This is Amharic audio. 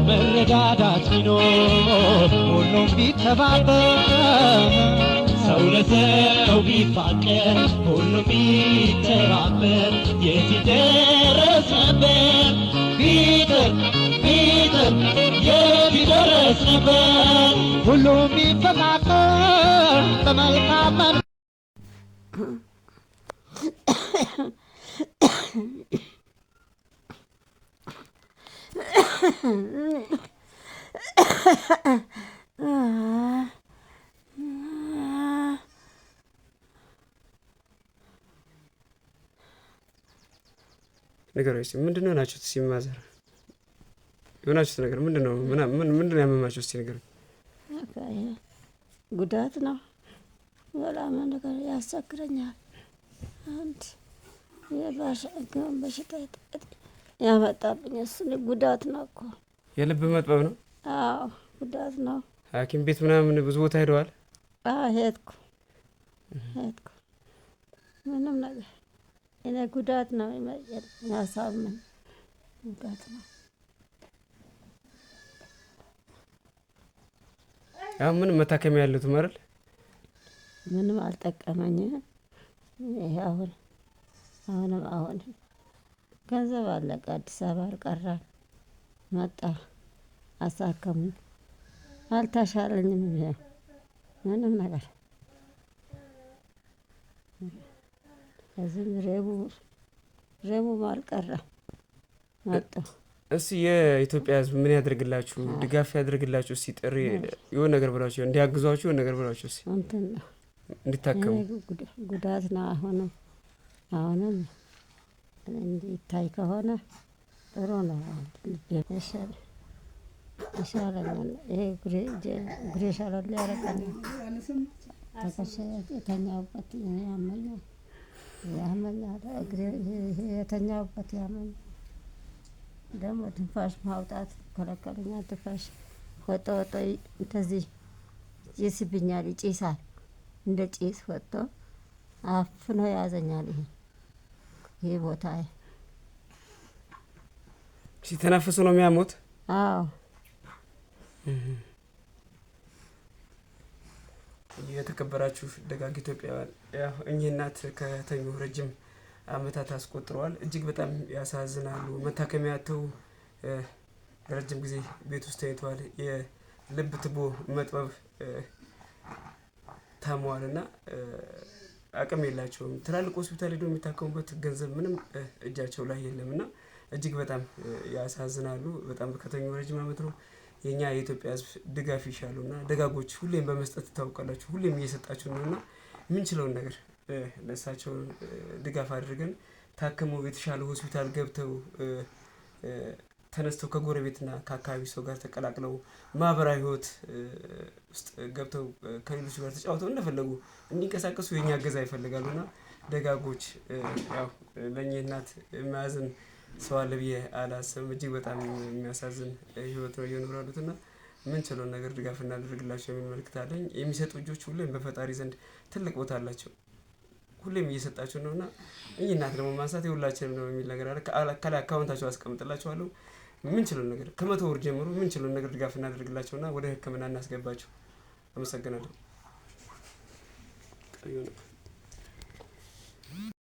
መረዳዳት ቢኖር ሁሉም ቢተባበር ሰው ለሰው ቢፋቀር ሁሉም ቢተባበር የት ይደረስ ነበር ቢጥር የት ይደረስ ነበር ሁሉም ቢፈቃቀር በመልካም ነገሮች ምንድነው ናቸው? ሲማዘር የሆናችሁት ነገር ምንድነው? ምንድነው ያመማችሁ? እስቲ ነገር ጉዳት ነው። በጣም ነገር ያሰክረኛል። አንድ በሽታ ያመጣብኝ እሱ ጉዳት ነው እኮ። የልብ መጥበብ ነው? አዎ ጉዳት ነው። ሐኪም ቤት ምናምን ብዙ ቦታ ሄደዋል? ሄድኩ ምንም ነገር እኔ ጉዳት ነው ያሳምን ጉዳት ነው። አሁን ምንም መታከሚያ ያሉት ማለት ምንም አልጠቀመኝም። ይሄ አሁን ገንዘብ አለቀ። አዲስ አበባ ቀረ መጣ አሳከሙኝ። አልተሻለኝም ምንም ነገር እዚህ ሬሙ አልቀረ መጣ። እስቲ የኢትዮጵያ ሕዝብ ምን ያደርግላችሁ? ድጋፍ ያደርግላችሁ? እስቲ ጥሪ የሆነ ነገር ብላችሁ እንዲያግዟችሁ የሆነ ነገር ብላችሁ እስቲ እንትን እንዲታከሙ ጉዳት ነው። አሁንም እንዲታይ ከሆነ ጥሩ ነው። ይሻለኛል። ይሄ እግሬ ሻለል ያደርገኛል። የተኛሁበት ያመኛል። የተኛሁበት ያመኛል። ደግሞ ትንፋሽ ማውጣት ከለከለኛል። ትንፋሽ ወጦ እንደዚህ ይስብኛል፣ ይጭሳል። እንደ ጭስ ወጥቶ አፍኖ ያዘኛል። ይሄ ቦታ ሲተነፍሱ ነው የሚያሙት? አዎ። የተከበራችሁ ደጋግ ኢትዮጵያውያን፣ ያው እኚህ እናት ከተኙ ረጅም ዓመታት አስቆጥረዋል። እጅግ በጣም ያሳዝናሉ። መታከሚያ አጥተው ረጅም ጊዜ ቤት ውስጥ ተኝተዋል። የልብ ትቦ መጥበብ ታመዋል እና አቅም የላቸውም። ትላልቅ ሆስፒታል ሄዶ የሚታከሙበት ገንዘብ ምንም እጃቸው ላይ የለም እና እጅግ በጣም ያሳዝናሉ። በጣም ከተኙ ረጅም ዓመት ነው። የኛ የኢትዮጵያ ሕዝብ ድጋፍ ይሻሉና ደጋጎች ሁሌም በመስጠት ታውቃላችሁ። ሁሌም እየሰጣችሁ ነውና ምንችለውን ነገር ለእሳቸው ድጋፍ አድርገን ታክመው የተሻለ ሆስፒታል ገብተው ተነስተው ከጎረቤትና ከአካባቢ ሰው ጋር ተቀላቅለው ማህበራዊ ህይወት ውስጥ ገብተው ከሌሎች ጋር ተጫውተው እንደፈለጉ እንዲንቀሳቀሱ የኛ እገዛ ይፈልጋሉና ደጋጎች ያው ለእኚህ እናት ማዘን ሰው አለ ብዬ አላስብም። እጅግ በጣም የሚያሳዝን ህይወት ነው እየኖሩ ያሉትና ምንችለውን ነገር ድጋፍ እናደርግላቸው የሚል መልእክት አለኝ። የሚሰጡ እጆች ሁሌም በፈጣሪ ዘንድ ትልቅ ቦታ አላቸው። ሁሌም እየሰጣችሁ ነውና እኚህ እናት ደግሞ ማንሳት የሁላችንም ነው የሚል ነገር አለ። ከላይ አካውንታቸው አስቀምጥላችኋለሁ። ምንችለውን ነገር ከ100 ብር ጀምሮ ምንችለውን ነገር ድጋፍ እናደርግላቸውና ወደ ሕክምና እናስገባቸው። አመሰግናለሁ።